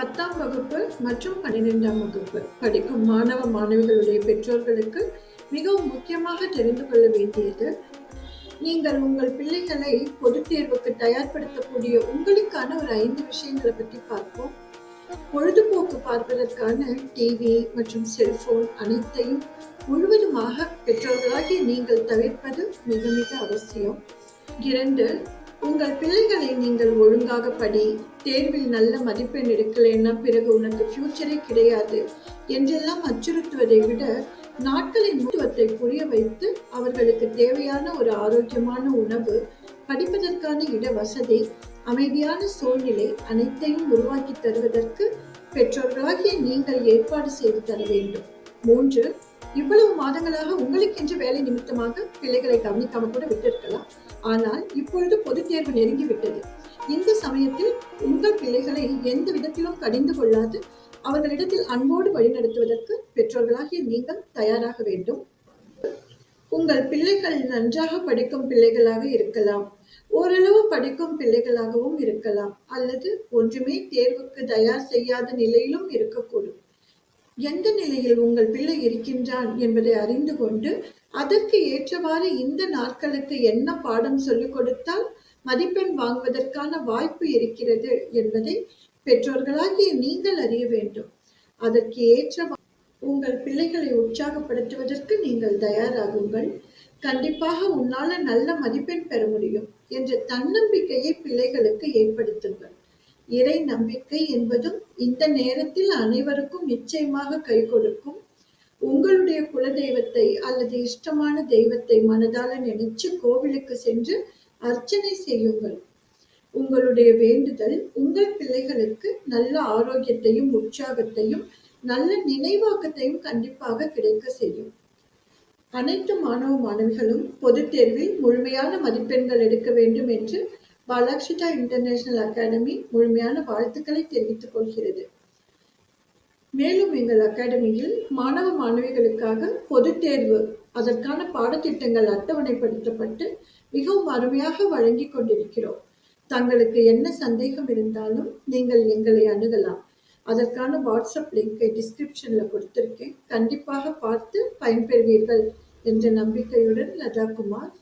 10ஆம் வகுப்பு மற்றும் 12ஆம் வகுப்பு படிக்கும் மாணவ மாணவிகளுடைய பெற்றோர்களுக்கு மிகவும் முக்கியமாக தெரிந்து கொள்ள வேண்டியது, நீங்கள் உங்கள் பிள்ளைகளை பொதுத் தேர்வுக்கு தயார்படுத்தக்கூடிய உங்களுக்கான ஒரு 5 விஷயங்களை பற்றி பார்ப்போம். பொழுதுபோக்கு பார்ப்பதற்கான டிவி மற்றும் செல்போன் அனைத்தையும் முழுவதுமாக பெற்றோர்களாகிய நீங்கள் தவிர்ப்பது மிக மிக அவசியம். 2, உங்கள் பிள்ளைகளை நீங்கள் ஒழுங்காக படி, தேர்வில் நல்ல மதிப்பெண் எடுக்கலைன்னா பிறகு உனக்கு ஃபியூச்சரே கிடையாது என்றெல்லாம் அச்சுறுத்துவதை விட நாட்களின் முக்கியத்துவத்தை புரிய வைத்து அவர்களுக்கு தேவையான ஒரு ஆரோக்கியமான உணவு, படிப்பதற்கான இட வசதி, அமைதியான சூழ்நிலை அனைத்தையும் உருவாக்கி தருவதற்கு பெற்றோர்களாகிய நீங்கள் ஏற்பாடு செய்து தர வேண்டும். 3, இவ்வளவு மாதங்களாக உங்களுக்கென்று வேலை நிமித்தமாக பிள்ளைகளை கவனிக்காம கூட விட்டிருக்கலாம். ஆனால் இப்பொழுது பொதுத் தேர்வு நெருங்கிவிட்டது. இந்த சமயத்தில் உங்கள் பிள்ளைகளை எந்த விதத்திலும் கடிந்து கொள்ளாது அவர்களிடத்தில் அன்போடு வழிநடத்துவதற்கு பெற்றோர்களாகிய நீங்கள் தயாராக வேண்டும். உங்கள் பிள்ளைகள் நன்றாக படிக்கும் பிள்ளைகளாக இருக்கலாம், ஓரளவு படிக்கும் பிள்ளைகளாகவும் இருக்கலாம், அல்லது ஒன்றுமே தேர்வுக்கு தயார் செய்யாத நிலையிலும் இருக்கக்கூடும். எந்த நிலையில் உங்கள் பிள்ளை இருக்கின்றான் என்பதை அறிந்து கொண்டு அதற்கு ஏற்றவாறு இந்த நாட்களுக்கு என்ன பாடம் சொல்லிக் கொடுத்தால் மதிப்பெண் வாங்குவதற்கான வாய்ப்பு இருக்கிறது என்பதை பெற்றோர்களாகிய நீங்கள் அறிய வேண்டும். அதற்கு ஏற்ற உங்கள் பிள்ளைகளை உற்சாகப்படுத்துவதற்கு நீங்கள் தயாராகுங்கள். கண்டிப்பாக உன்னால நல்ல மதிப்பெண் பெற முடியும் என்ற தன்னம்பிக்கையை பிள்ளைகளுக்கு ஏற்படுத்துங்கள். இறை நம்பிக்கை என்பதும் இந்த நேரத்தில் அனைவருக்கும் நிச்சயமாக கை கொடுக்கும். உங்களுடைய குல தெய்வத்தை அல்லது இஷ்டமான தெய்வத்தை மனதால நினைச்சு கோவிலுக்கு சென்று அர்ச்சனை செய்யுங்கள். உங்களுடைய வேண்டுதல் உங்கள் பிள்ளைகளுக்கு நல்ல ஆரோக்கியத்தையும் உற்சாகத்தையும் நல்ல நினைவாக்கத்தையும் கண்டிப்பாக கிடைக்க செய்யும். அனைத்து மாணவ மாணவிகளும் பொதுத் தேர்வில் முழுமையான மதிப்பெண்கள் எடுக்க வேண்டும் என்று பாலாக்ஷிதா இன்டர்நேஷனல் அகாடமி முழுமையான வாழ்த்துக்களை தெரிவித்துக் கொள்கிறது. மேலும் எங்கள் அகாடமியில் மாணவ மாணவிகளுக்காக பொதுத் தேர்வு அதற்கான பாடத்திட்டங்கள் அட்டவணைப்படுத்தப்பட்டு மிகவும் அருமையாக வழங்கி கொண்டிருக்கிறோம். தங்களுக்கு என்ன சந்தேகம் இருந்தாலும் நீங்கள் எங்களை அணுகலாம். அதற்கான வாட்ஸ்அப் லிங்கை டிஸ்கிரிப்ஷன்ல கொடுத்திருக்கேன். கண்டிப்பாக பார்த்து பயன்பெறுவீர்கள் என்ற நம்பிக்கையுடன் லதா குமார்.